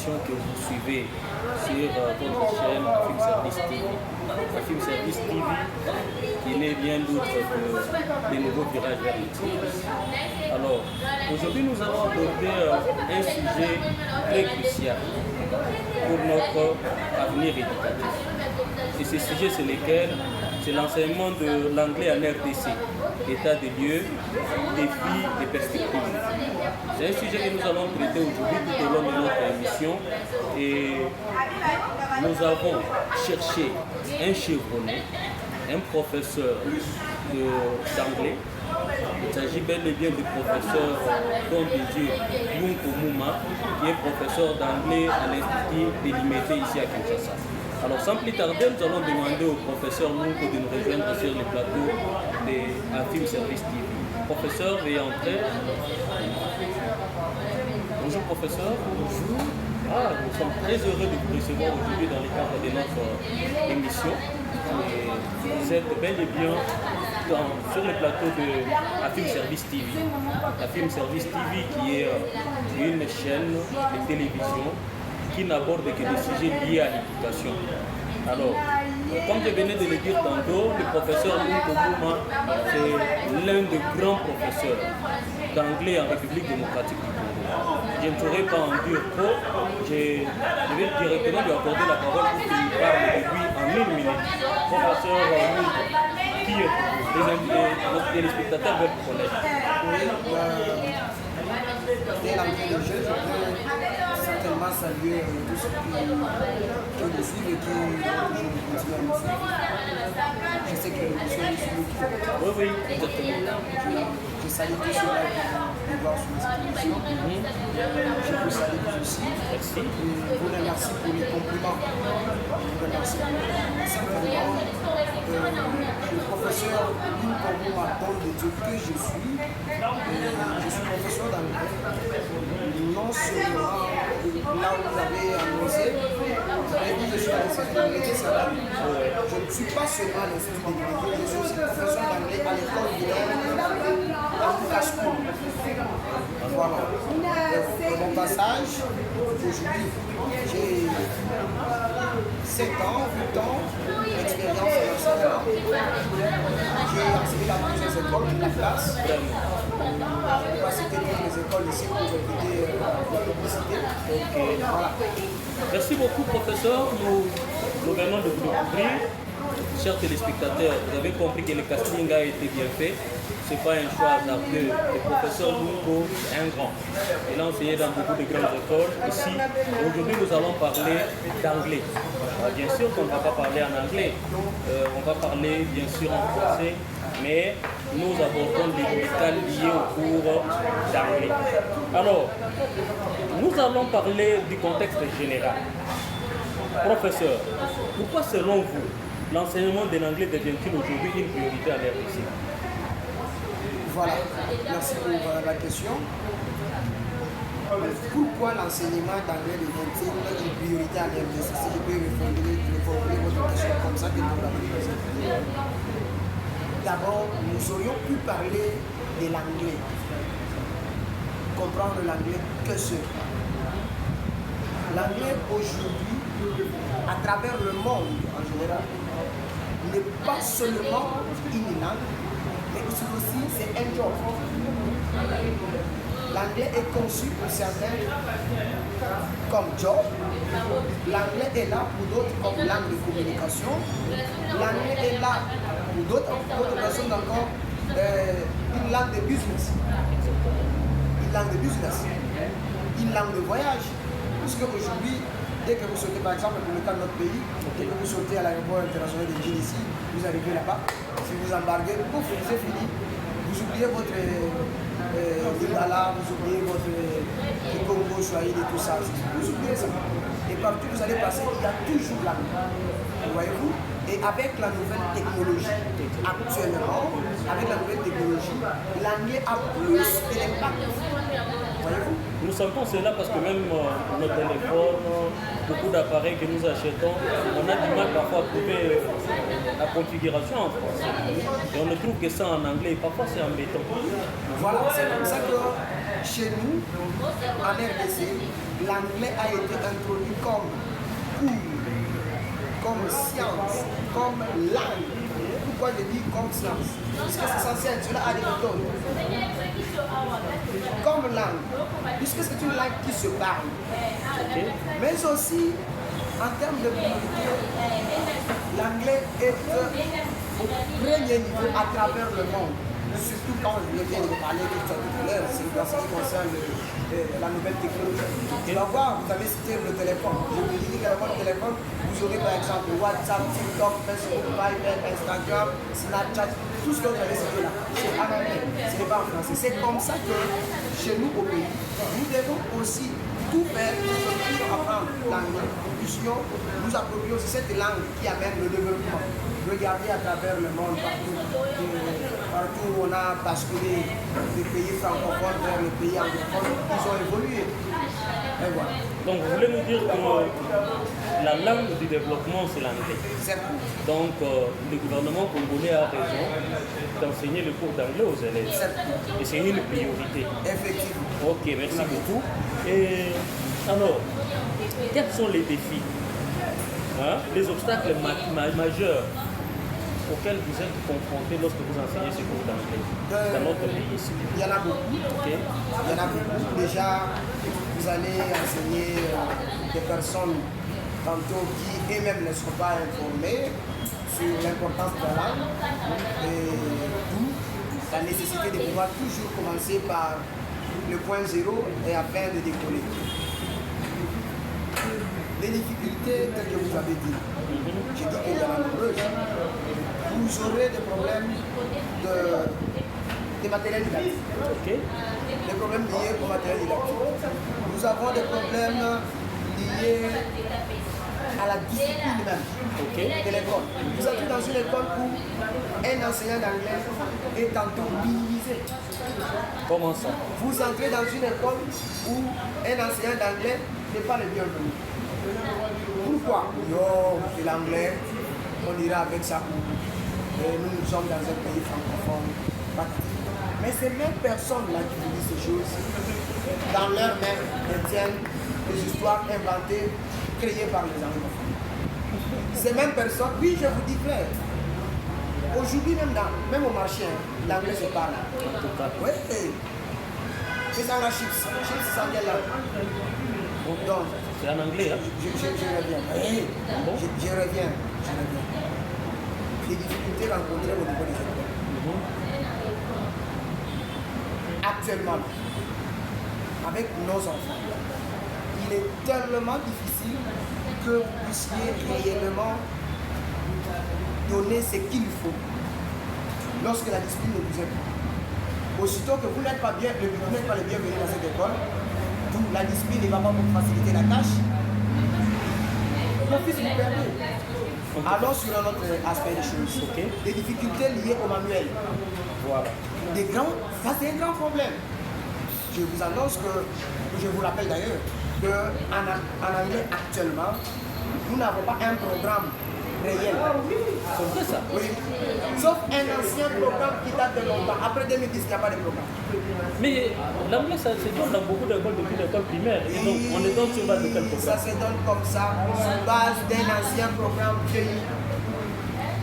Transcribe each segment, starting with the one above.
émission que vous suivez sur votre chaîne Film Service TV. Film Service TV, qui n'est bien d'autre que des nouveaux virages vers l'excellence. Alors, aujourd'hui, nous allons aborder un sujet très crucial pour notre avenir éducatif. Et ce sujet, c'est lequel? C'est l'enseignement de l'anglais en RDC, état des lieux, défis et perspectives. C'est un sujet que nous allons traiter aujourd'hui tout au long de notre émission. Et nous avons cherché un chevronné, un professeur d'anglais. Il s'agit bel et bien du professeur Don Didier Lunko Mouma, qui est professeur d'anglais à l'Institut délimité ici à Kinshasa. Alors sans plus tarder, nous allons demander au professeur Lunko de nous rejoindre sur le plateau de Film Service TV. Professeur, veuillez entrer. Bonjour professeur. Bonjour. Nous sommes très heureux de vous recevoir aujourd'hui dans le cadre de notre émission. Et vous êtes bel et bien sur le plateau de la Film Service TV. La Film Service TV qui est une chaîne de télévision qui n'aborde que des sujets liés à l'éducation. Alors, comme je venais de le dire tantôt, le professeur Lunko Mouma, c'est l'un des grands professeurs d'anglais en République démocratique du Congo. Je ne saurais pas en dire trop. Je vais directement lui accorder la parole pour qu'il nous parle de lui en 1 minute. Professeur Lunko, qui est nos téléspectateurs veulent vous connaître. Dès l'entrée de jeu, je peux certainement saluer tous ceux qui nous suivent et qui continuent à nous suivre. Je sais que nous sommes Oui, exactement. Je salue tous ceux-là qui voir sur cette émission. Je vous salue tous aussi. Merci. Et vous remercie pour les compliments. Je vous remercie certainement. Le professeur Lunko Mouma, Don de Dieu que je suis professeur d'anglais. Non seulement là où vous avez annoncé, vous avez dit que je suis à l'Institut de Salam. Je ne suis pas seulement à l'Institut de je suis aussi professeur d'anglais à l'école bilingue à Lucas School. Voilà. Pour mon passage, aujourd'hui, j'ai 7 ans, 8 ans d'expérience en enseignement. J'ai enseigné dans plusieurs écoles de la classe. Je ne vais pas citer toutes les écoles ici pour éviter la publicité. Voilà. Merci beaucoup, professeur. Nous venons de vous découvrir. Chers téléspectateurs, vous avez compris que le casting a été bien fait. Ce n'est pas un choix hasardeux. Le professeur Lunko est un grand. Il a enseigné dans beaucoup de grandes écoles. Ici, aujourd'hui, nous allons parler d'anglais. Bien sûr qu'on ne va pas parler en anglais. On va parler, bien sûr, en français. Mais nous abordons des détails liés au cours d'anglais. Alors, nous allons parler du contexte général. Professeur, pourquoi selon vous, l'enseignement de l'anglais devient-il aujourd'hui une priorité à l'RDC? Voilà, merci pour la question. Pourquoi l'enseignement d'anglais devient-il une priorité à l'RDC? Si je peux reformuler votre question comme ça que vous l'avez posée. D'abord, nous aurions pu parler de l'anglais, comprendre l'anglais que ce. L'anglais aujourd'hui, à travers le monde en général, n'est pas seulement une langue, mais aussi c'est un job. L'anglais est conçu pour certains comme job. L'anglais est là pour d'autres comme langue de communication. L'anglais est là pour d'autres personnes encore une langue de business. Une langue de business. Une langue de voyage. Parce qu'aujourd'hui, dès que vous sautez par exemple pour le cas de notre pays, dès que vous sautez à l'aéroport international de Djibouti, vous arrivez là-bas, si vous embarquez, pouf, c'est fini. Vous oubliez votre Lingala, vous oubliez votre Congo, Swahili et tout ça. Vous oubliez ça. Et partout où vous allez passer, il y a toujours l'anglais. Voyez-vous? Et avec la nouvelle technologie, actuellement, avec la nouvelle technologie, l'anglais a plus d'impact. Voyez-vous? Nous sentons cela parce que même nos téléphones, beaucoup d'appareils que nous achetons, on a du mal parfois à trouver la configuration en français. Et on ne trouve que ça en anglais. Parfois c'est embêtant. Voilà, c'est comme ça que chez nous, en RDC, l'anglais a été introduit comme cours, comme science, comme langue. Pourquoi je dis comme science? Parce que c'est censé être, cela a des méthodes. Comme langue, puisque c'est une langue qui se parle. Ok. Mais aussi, en termes de priorité, l'anglais est au premier niveau à travers le monde. Surtout quand je viens de parler de tout à l'heure, c'est dans ce qui concerne la nouvelle technologie. Tu vas voir, vous avez cité le téléphone. Je vous dis également le téléphone, vous aurez par exemple WhatsApp, TikTok, Facebook, Viber, Instagram, Snapchat, tout ce que vous avez cité là. C'est en anglais, ce n'est pas en français. C'est comme ça que chez nous au pays, nous devons aussi tout faire pour que nous puissions apprendre l'anglais, nous puissions nous approprier aussi cette langue qui amène le développement. Regardez à travers le monde, partout où on a basculé des pays francophones vers les pays anglophones, ils ont évolué. Et voilà. Donc vous voulez nous dire que la langue du développement, c'est l'anglais. Certes. Donc le gouvernement congolais a raison d'enseigner le cours d'anglais aux élèves. Certes. Et c'est une priorité. Effectivement. Ok, merci beaucoup. Et alors, quels sont les défis, les obstacles majeurs auxquels vous êtes confrontés lorsque vous enseignez ce cours d'anglais dans notre pays ici? Il y en a beaucoup. Okay. Il y en a beaucoup. Déjà, vous allez enseigner des personnes tantôt qui eux-mêmes ne sont pas informées sur l'importance de la langue et d'où la nécessité de pouvoir toujours commencer par le point zéro et afin de décoller. Les difficultés, telles que vous avez dit, j'ai dit qu'il y en a nombreuses. Vous aurez des problèmes de matériel didactique. Okay. Des problèmes liés au matériel didactique. Nous avons des problèmes liés à la discipline même de l'école. Vous entrez dans une école où un enseignant d'anglais est tantôt minimisé. Comment ça? Vous entrez dans une école où un enseignant d'anglais n'est pas le bienvenu. Pourquoi? Yo, c'est l'anglais, on ira avec ça. Et nous sommes dans un pays francophone. Mais ces mêmes personnes-là qui vous disent ces choses, dans leur même, détiennent des histoires inventées, créées par les anglophones. Ces mêmes personnes, oui, je vous dis clair. Aujourd'hui, même au marché, l'anglais se parle. Oui. C'est ça la chips. Chips, ça vient là. Donc, c'est en anglais, hein? Je reviens. Oui. Bon. Je reviens. Les difficultés rencontrées au niveau des écoles. Actuellement, avec nos enfants, il est tellement difficile que vous puissiez réellement donner ce qu'il faut lorsque la discipline ne vous aide pas. Aussitôt que vous n'êtes pas le bienvenu dans cette école, d'où la discipline ne va pas vous faciliter la tâche, mon fils vous perdez. Allons sur un autre aspect des choses. Okay. Des difficultés liées au manuel. Voilà. Ça c'est un grand problème. Je vous annonce que, je vous rappelle d'ailleurs, qu'en anglais actuellement, nous n'avons pas un programme réel. C'est vrai ça? Oui. Sauf un ancien programme qui date de longtemps. Après 2010, il n'y a pas de programme. Mais l'anglais, ça se donne dans beaucoup d'écoles depuis l'école primaire. Et donc, on les donne sur base de quel Ça programme? se donne comme ça, sur base d'un ancien programme vieilli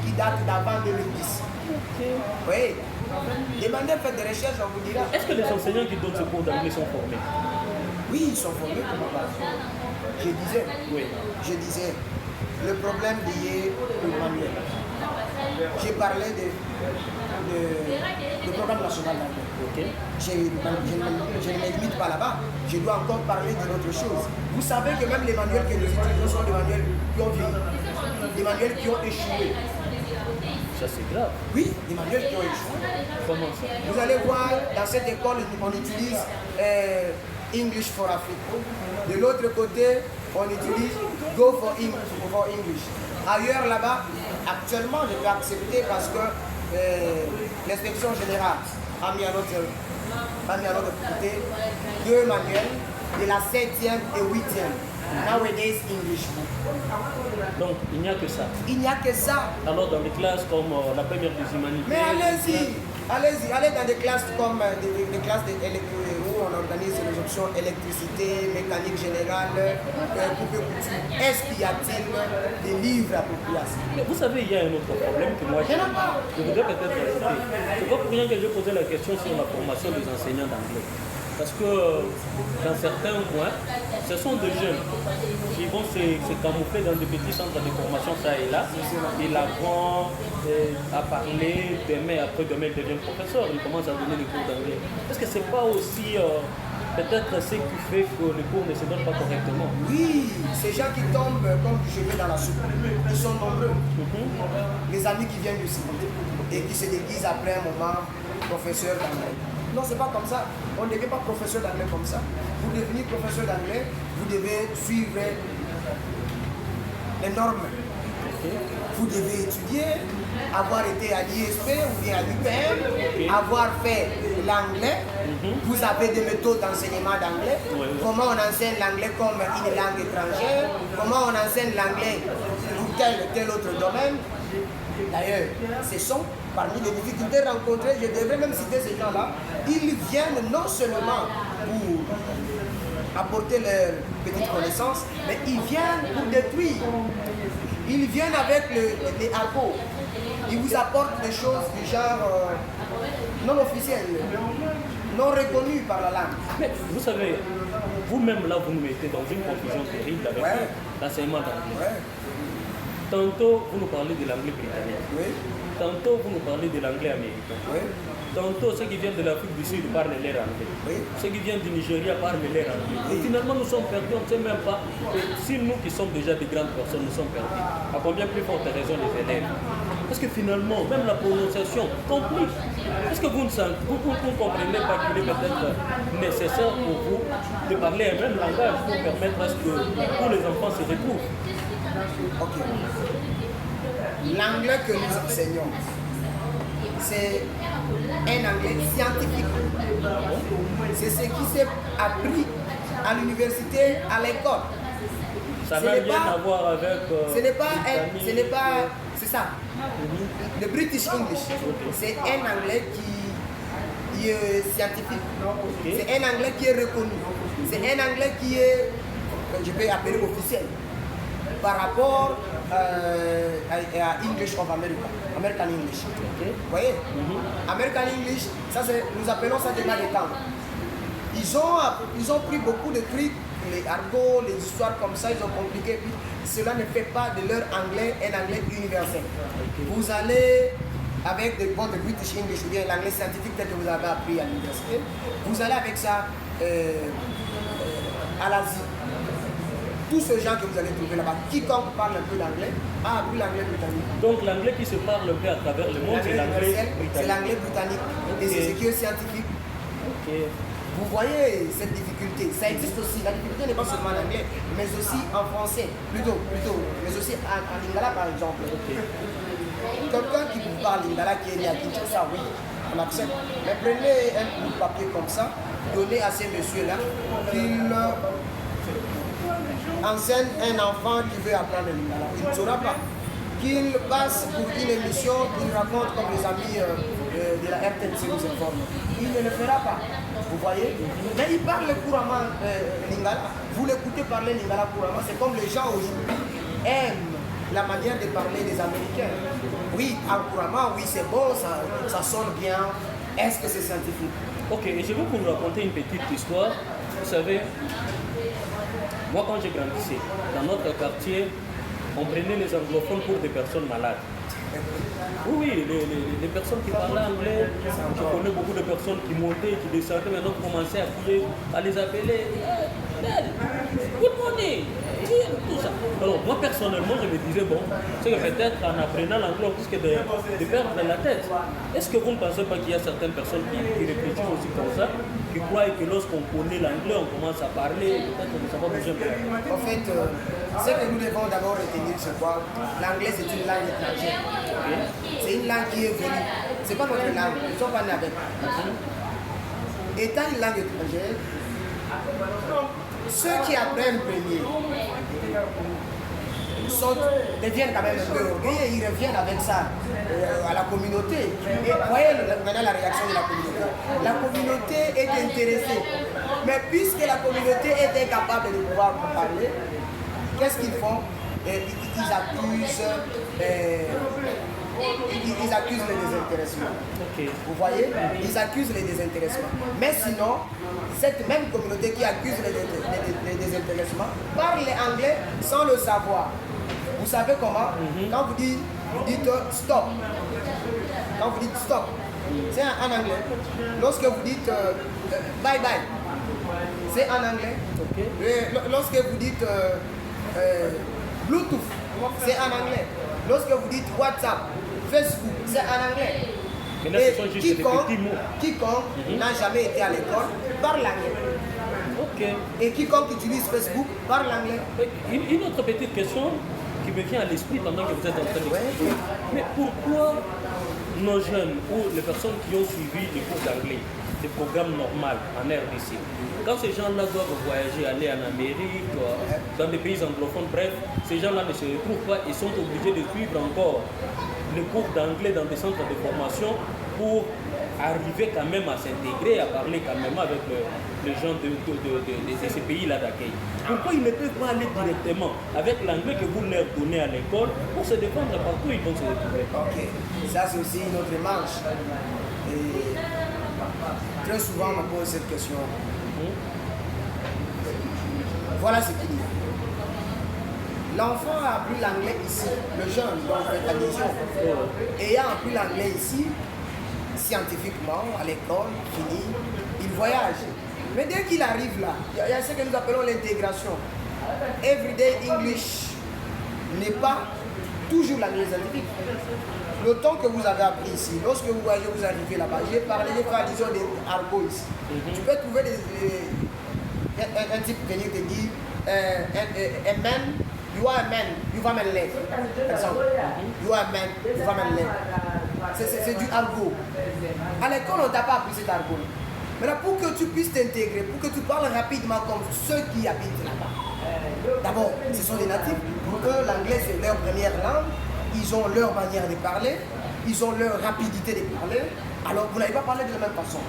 qui date d'avant 2010. Oui. Demandez, faites des recherches, on vous dira. Est-ce que les enseignants qui donnent ce cours d'anglais sont formés? Oui, ils sont formés pour ma part. Je disais, le problème lié au manuel. J'ai parlé du programme national d'anglais. Okay. Je ne me limite pas là-bas, je dois encore parler d'une autre chose. Vous savez que même les manuels que nous utilisons sont des manuels qui ont vieilli, des manuels qui ont échoué. Ça, c'est grave. Oui, des manuels qui ont échoué. Comment ça? Vous allez voir, dans cette école, on utilise English for Africa. De l'autre côté, on utilise Go for English. Ailleurs, là-bas, actuellement, je peux accepter parce que l'inspection générale a mis à notre côté 2 manuels de la 7e et 8e. Nowadays English book. Donc, il n'y a que ça. Il n'y a que ça. Alors, dans des classes comme la première des humanités. Mais allez-y, allez dans des classes comme des classes où où on organise les options électricité, mécanique générale, coupe couture. Est-ce qu'il y a-t-il des livres appropriés? Mais vous savez, il y a un autre problème que moi je voudrais peut-être ajouter. C'est pas pour rien que j'ai posé la question sur la formation des enseignants d'anglais. Parce que dans certains coins, ce sont des jeunes qui vont se camoufler dans des petits centres de formation ça et là. Ils apprennent à parler, demain, après-demain, ils deviennent professeurs, ils commencent à donner des cours d'anglais. Est-ce que c'est pas aussi peut-être ce qui fait que les cours ne se donnent pas correctement? Oui, ces gens qui tombent comme du cheveu dans la soupe, ils sont nombreux. Les amis qui viennent du site et qui se déguisent après un moment professeur d'anglais. Non, c'est pas comme ça. On ne devient pas professeur d'anglais comme ça. Pour devenir professeur d'anglais, vous devez suivre les normes. Vous devez étudier, avoir été à l'ISP ou bien à l'UPM, avoir fait l'anglais. Vous avez des méthodes d'enseignement d'anglais. Comment on enseigne l'anglais comme une langue étrangère. Comment on enseigne l'anglais pour tel autre domaine. D'ailleurs, ce sont parmi les difficultés rencontrées, je devrais même citer ces gens-là, ils viennent non seulement pour apporter leurs petites connaissances, mais ils viennent pour détruire. Ils viennent avec les argots. Ils vous apportent des choses du genre non officielles, non reconnues par la langue. Mais vous savez, vous-même là, vous nous mettez dans une confusion terrible avec l'enseignement d'anglais. Tantôt, vous nous parlez de l'anglais britannique. Tantôt, vous nous parlez de l'anglais américain. Tantôt, ceux qui viennent de l'Afrique du Sud parlent l'air anglais. Ceux qui viennent du Nigeria parlent l'air anglais. Et finalement, nous sommes perdus, on ne sait même pas. Et si nous qui sommes déjà des grandes personnes, nous sommes perdus, à combien plus forte raison les élèves? Parce que finalement, même la prononciation complique. Est-ce que vous ne comprenez pas qu'il est peut-être nécessaire pour vous de parler un même langage pour permettre à ce que tous les enfants se retrouvent? Ok. L'anglais que nous enseignons, c'est un anglais scientifique. C'est ce qui s'est appris à l'université, à l'école. Ça n'a rien à voir avec... c'est ça. Le British English, c'est un anglais qui est scientifique. C'est un anglais qui est reconnu. C'est un anglais qui est, je peux appeler officiel, par rapport à English of America, American English. Vous voyez? American English, ça nous appelons ça des temps. Ils ont pris beaucoup de trucs, les argots, les histoires comme ça, ils ont compliqué. Cela ne fait pas de leur anglais un anglais universel. Vous allez avec votre British English ou bien l'anglais scientifique tel que vous avez appris à l'université, vous allez avec ça à l'Asie. Tous ces gens que vous allez trouver là-bas, quiconque parle un peu d'anglais, a appris l'anglais britannique. Donc l'anglais qui se parle un peu à travers le monde, c'est l'anglais britannique. C'est l'anglais britannique. Et c'est ce qui est scientifique. Vous voyez cette difficulté, ça existe aussi. La difficulté n'est pas seulement en anglais, mais aussi en français, plutôt, mais aussi en lingala par exemple. Quelqu'un qui vous parle lingala qui est né à Kinshasa, oui, on accepte. Mais prenez un bout de papier comme ça, donnez à ces messieurs-là qu'ils enseigne un enfant qui veut apprendre le lingala. Il ne saura pas. Qu'il passe pour une émission, qu'il raconte comme les amis de la RTNC nous informent. Il ne le fera pas. Vous voyez? Mais il parle couramment lingala. Vous l'écoutez parler lingala couramment. C'est comme les gens aujourd'hui aiment la manière de parler des Américains. Oui, couramment, oui, c'est bon, ça sonne bien. Est-ce que c'est scientifique? Ok, et je vais vous raconter une petite histoire. Vous savez, moi quand j'ai grandi, dans notre quartier, on prenait les anglophones pour des personnes malades. Oui, les personnes qui parlaient anglais, je connais beaucoup de personnes qui montaient, qui descendaient, maintenant commençaient à crier, à les appeler. Good morning! Tout ça. Alors moi personnellement, je me disais, bon, c'est que peut-être en apprenant l'anglais, on risque de perdre la tête. Est-ce que vous ne pensez pas qu'il y a certaines personnes qui réfléchissent aussi comme ça, qui croient que lorsqu'on connaît l'anglais, on commence à parler, peut-être que ça va bouger un peu? En fait, ce que nous devons d'abord retenir, c'est quoi? L'anglais, c'est une langue étrangère. C'est une langue qui est venue. Ce n'est pas notre langue, nous ne sommes pas nés avec. Étant une langue étrangère, ceux qui apprennent premier deviennent quand même un peu orgueilleux, ils reviennent avec ça à la communauté. Et voyez maintenant la réaction de la communauté. La communauté est intéressée. Mais puisque la communauté est incapable de pouvoir parler, qu'est-ce qu'ils font? Ils accusent le désintéressement. Ok. Vous voyez? Ils accusent les désintéressements. Mais sinon, cette même communauté qui accuse les désintéressements parle anglais sans le savoir. Vous savez comment? Quand vous dites stop. Quand vous dites stop, c'est en anglais. Lorsque vous dites bye bye, c'est en anglais. Ok. Lorsque vous dites Bluetooth, c'est en anglais. Lorsque vous dites WhatsApp, Facebook, c'est en anglais. Mais là, ce sont juste des petits mots. Quiconque n'a jamais été à l'école parle anglais. Ok. Et quiconque utilise Facebook parle anglais. Une autre petite question qui me vient à l'esprit pendant que vous êtes en train d'expliquer. Mais pourquoi nos jeunes ou les personnes qui ont suivi les cours d'anglais, des programmes normaux en RDC, quand ces gens-là doivent voyager, aller en Amérique, dans des pays anglophones, bref, ces gens-là ne se retrouvent pas et sont obligés de suivre encore les cours d'anglais dans des centres de formation pour arriver quand même à s'intégrer, à parler quand même avec les gens de ces pays-là d'accueil. Pourquoi ils ne peuvent pas aller directement avec l'anglais que vous leur donnez à l'école pour se défendre partout où ils vont se retrouver? Ok, ça c'est aussi une autre manche. Et très souvent on me pose cette question. Voilà ce qu'il dit. L'enfant a appris l'anglais ici, le jeune, donc fait adhésion, ayant appris l'anglais ici, scientifiquement, à l'école, fini, il voyage. Mais dès qu'il arrive là, il y a ce que nous appelons l'intégration. Everyday English n'est pas toujours l'anglais scientifique. Le temps que vous avez appris ici, lorsque vous voyagez, vous arrivez là-bas, j'ai parlé, disons, des argots ici. Tu peux trouver un type venir te dire, un man, you are a man, you vas me lire. Par exemple, you are a man, you vas me lire. C'est du argot. À l'école, on ne t'a pas appris cet argot. Maintenant, pour que tu puisses t'intégrer, pour que tu parles rapidement comme ceux qui habitent là-bas. D'abord, ce sont des natifs. Pour eux, l'anglais, c'est leur première langue. Ils ont leur manière de parler. Ils ont leur rapidité de parler. Alors, vous n'allez pas parler de la même façon.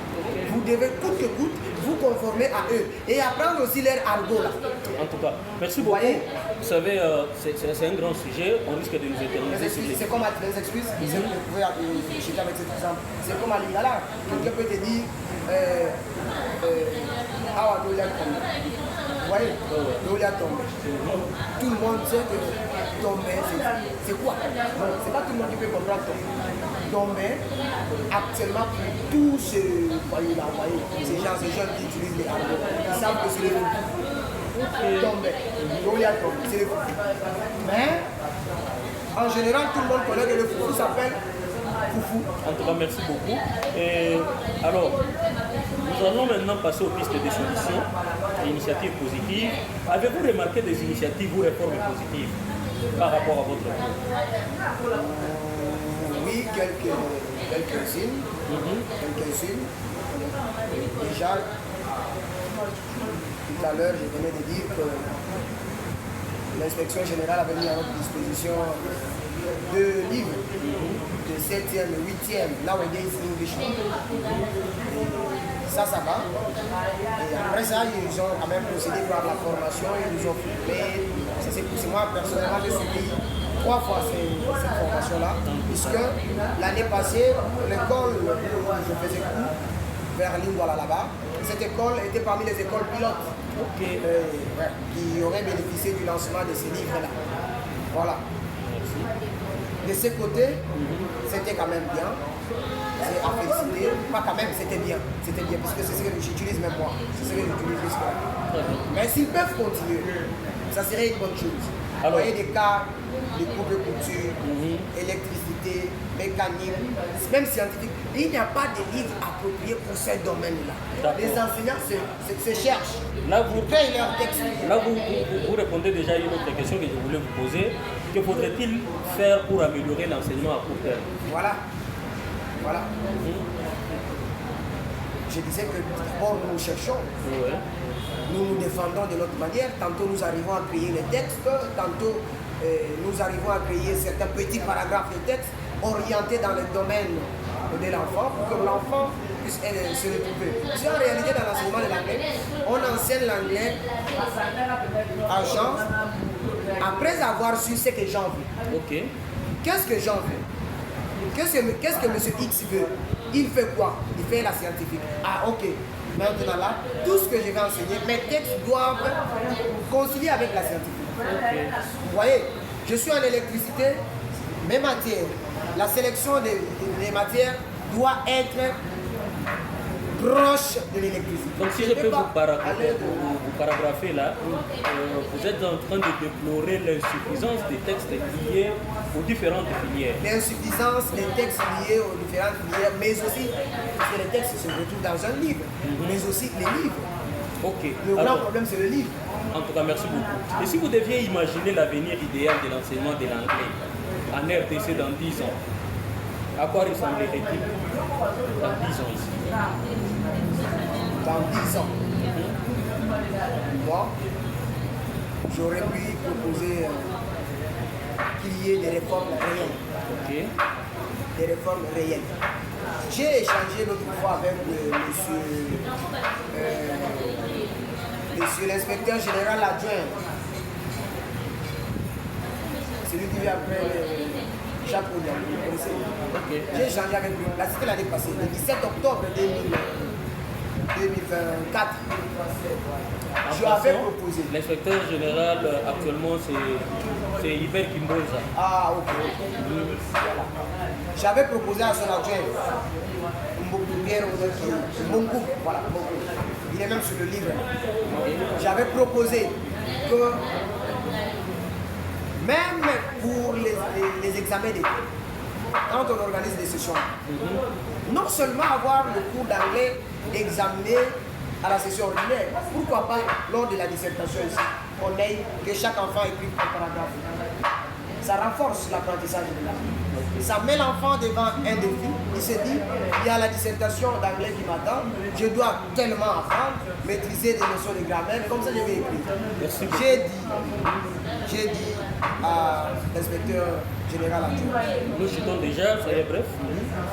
Vous devez coûte que coûte vous conformer à eux et apprendre aussi leur argot là. En tout cas, merci beaucoup. Vous savez, c'est un grand sujet. On risque de nous éterniser. C'est comme à les excuses. Vous pouvez jeter avec cet exemple. C'est comme à Lingala. Quelqu'un peut te dire ah, Dolia tombe. Vous voyez, Dolia tombe. Tout le monde sait que tomber, c'est quoi? C'est pas tout le monde qui peut comprendre tomber. Actuellement, pour tous ces foyers-là, ces jeunes qui utilisent les argots, ils savent que c'est les fous. Tomber. Dolia tombe, c'est les fous. Mais, en général, tout le monde connaît que le fou s'appelle Foufou. En tout cas, merci beaucoup. Et alors, nous allons maintenant passer aux pistes de solutions, des initiatives positives. Avez-vous remarqué des initiatives ou réformes positives par rapport à votre cours? Oui, quelques-unes. Quelques-unes. Déjà, tout à l'heure, je venais de dire que l'inspection générale avait mis à notre disposition 2 livres de 7e et 8e, Nowadays English. Ça va. Et après ça, ils ont quand même procédé par la formation, ils nous ont filmé. C'est moi personnellement, j'ai suivi 3 fois cette formation-là, puisque l'année passée, l'école où je faisais cours, vers Lingwala là-bas, cette école était parmi les écoles pilotes qui auraient bénéficié du lancement de ces livres-là. Voilà. De ce côté, c'était quand même bien. C'est à féliciter. Pas quand même, c'était bien. C'était bien, parce que c'est ce que j'utilise même moi. C'est ce que j'utilise jusqu'à. Mais s'ils peuvent continuer, ça serait une bonne chose. Vous voyez des cas de coupe de couture, électricité, mécanique, même scientifique. Il n'y a pas de livre approprié pour ce domaine-là. Les enseignants se cherchent. Là, vous créent leur texte. Là, vous répondez déjà à une autre question que je voulais vous poser. Que faudrait-il faire pour améliorer l'enseignement à court terme? Voilà. Je disais que d'abord nous cherchons. Nous nous défendons de notre manière. Tantôt nous arrivons à créer les textes, tantôt nous arrivons à créer certains petits paragraphes de texte orientés dans le domaine de l'enfant pour que l'enfant puisse se retrouver. Parce qu'en réalité, dans l'enseignement de l'anglais, on enseigne l'anglais à Jean après avoir su ce que Jean veut. Ok. Qu'est-ce que Jean veut? Qu'est-ce que M. X veut? Il fait quoi? Il fait la scientifique. Ah, ok. Maintenant là, tout ce que je vais enseigner, mes textes doivent concilier avec la scientifique. Okay. Vous voyez, je suis en électricité, mes matières, la sélection des matières doit être proche de l'électricité. Donc si je peux vous paragrapher là, vous êtes en train de déplorer l'insuffisance des textes liés aux différentes filières. L'insuffisance des textes liés aux différentes filières, mais aussi, parce que les textes se retrouvent dans un livre, mais aussi les livres. Ok. Le grand problème, c'est le livre. En tout cas, merci beaucoup. Et si vous deviez imaginer l'avenir idéal de l'enseignement de l'anglais en RDC dans 10 ans, à quoi ressemblerait-il dans 10 ans ici? Dans 10 ans, moi, j'aurais pu proposer qu'il y ait des réformes réelles. Ok. Des réformes réelles. J'ai échangé l'autre fois avec monsieur l'inspecteur général adjoint. Celui qui vient après Jacques Oudin, vous connaissez? Okay. J'ai échangé avec lui. Là, c'était l'année passée, le 17 octobre 2024. Je lui avais proposé. L'inspecteur général actuellement c'est Hubert Kimboza. Ah, ok. Voilà. J'avais proposé à son adjoint, Mbonkou, voilà, Mbonkou. Il est même sur le livre. J'avais proposé que même pour les examens d'été, quand on organise des sessions, non seulement avoir le cours d'anglais examiné à la session ordinaire, pourquoi pas lors de la dissertation ici, on ait que chaque enfant écrive un paragraphe. Ça renforce l'apprentissage de l'anglais. Ça met l'enfant devant un défi. Il se dit, il y a la dissertation d'anglais qui m'attend, je dois tellement apprendre, maîtriser des notions de grammaire, comme ça je vais écrire. J'ai dit à l'inspecteur général adjoint. Nous citons déjà, soyez bref.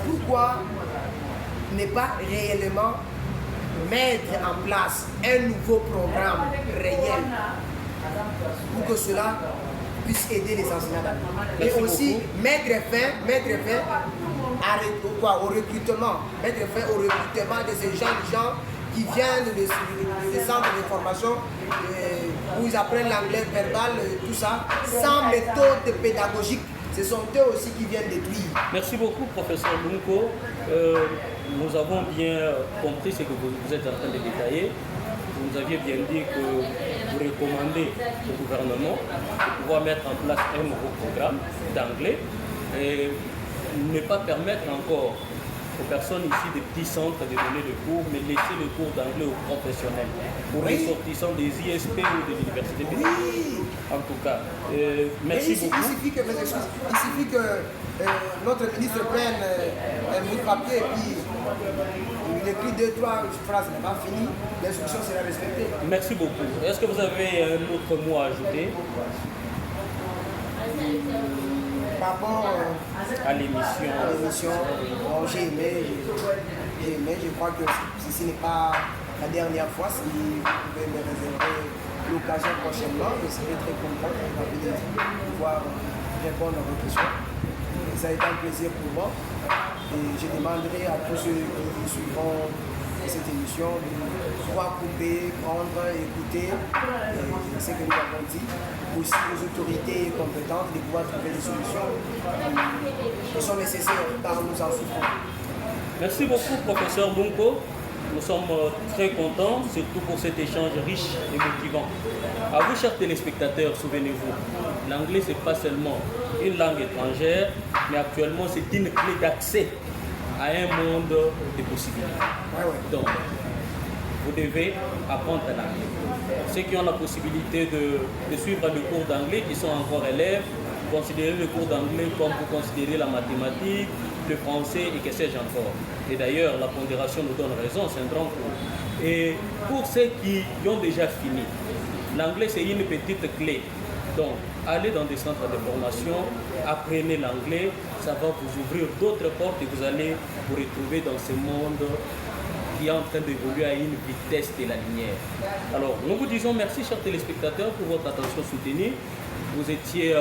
Pourquoi ne pas réellement mettre en place un nouveau programme réel pour que cela puisse aider les enseignants d'anglais. Et aussi mettre fin au recrutement, de ces jeunes gens qui viennent des centres de formation où ils apprennent l'anglais verbal, tout ça, sans méthode pédagogique. Ce sont eux aussi qui viennent détruire. Merci beaucoup, professeur Lunko. Nous avons bien compris ce que vous êtes en train de détailler. Vous aviez bien dit que vous recommandez au gouvernement de pouvoir mettre en place un nouveau programme d'anglais et ne pas permettre encore aux personnes ici des petits centres de donner le cours, mais laisser le cours d'anglais aux professionnels, aux ressortissants des ISP ou de l'université. Oui. En tout cas, merci beaucoup. Il suffit que notre ministre prenne un bout de papier et puis il écrit 2-3 phrases, il n'a pas fini, l'instruction sera respectée. Merci beaucoup. Est-ce que vous avez un autre mot à ajouter Par rapport à l'émission? J'ai aimé, je crois que ceci n'est pas la dernière fois. Si vous pouvez me réserver l'occasion prochainement, je serai très content de pouvoir répondre à vos questions. Et ça a été un plaisir pour moi. Et je demanderai à tous ceux qui suivront cette émission de pouvoir couper, prendre, écouter ce que nous avons dit. Aussi aux autorités compétentes de pouvoir trouver des solutions qui sont nécessaires car nous en souffrons. Merci beaucoup, professeur Bunko. Nous sommes très contents, surtout pour cet échange riche et motivant. À vous, chers téléspectateurs, souvenez-vous, l'anglais, ce n'est pas seulement une langue étrangère, mais actuellement, c'est une clé d'accès à un monde de possibilités. Donc, vous devez apprendre l'anglais. Ceux qui ont la possibilité de suivre le cours d'anglais, qui sont encore élèves, considérez le cours d'anglais comme vous considérez la mathématique, le français et que sais-je encore. Et d'ailleurs, la pondération nous donne raison, c'est un grand cours. Et pour ceux qui ont déjà fini, l'anglais c'est une petite clé Donc, allez dans des centres de formation, apprenez l'anglais, ça va vous ouvrir d'autres portes et vous allez vous retrouver dans ce monde qui est en train d'évoluer à une vitesse de la lumière. Alors, nous vous disons merci, chers téléspectateurs, pour votre attention soutenue. Vous étiez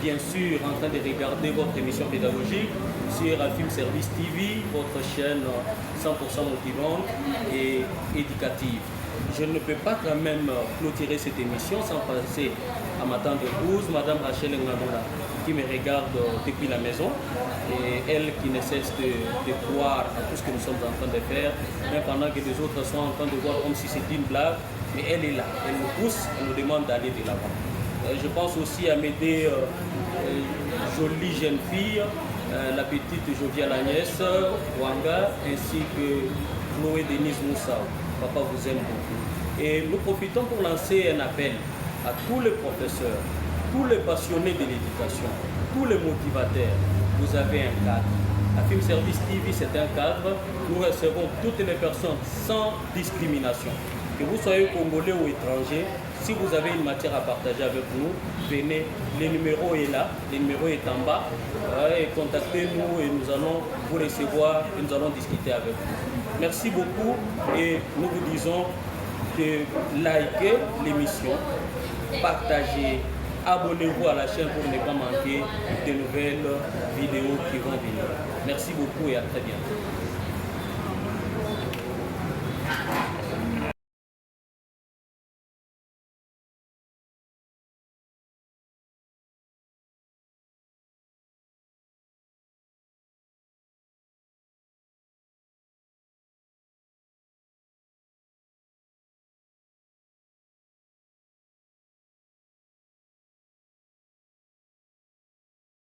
bien sûr en train de regarder votre émission pédagogique sur Film Service TV, votre chaîne 100% motivante et éducative. Je ne peux pas quand même clôturer cette émission sans passer à ma tante épouse, Madame Rachel Ngadoula, qui me regarde depuis la maison, et elle qui ne cesse de croire à tout ce que nous sommes en train de faire, même pendant que les autres sont en train de voir comme si c'était une blague, mais elle est là, elle nous pousse, elle nous demande d'aller de l'avant. Je pense aussi à m'aider jolie jeune fille, la petite Jovial Agnès Wanga, ainsi que Chloé Denise Moussa. Papa vous aime beaucoup. Et nous profitons pour lancer un appel à tous les professeurs, tous les passionnés de l'éducation, tous les motivateurs. Vous avez un cadre. La Film Service TV, c'est un cadre. Nous recevons toutes les personnes sans discrimination. Que vous soyez congolais ou étranger, si vous avez une matière à partager avec nous, venez, le numéro est là, le numéro est en bas, et contactez-nous et nous allons vous recevoir et nous allons discuter avec vous. Merci beaucoup et nous vous disons de liker l'émission, partagez, abonnez-vous à la chaîne pour ne pas manquer de nouvelles vidéos qui vont venir. Merci beaucoup et à très bientôt.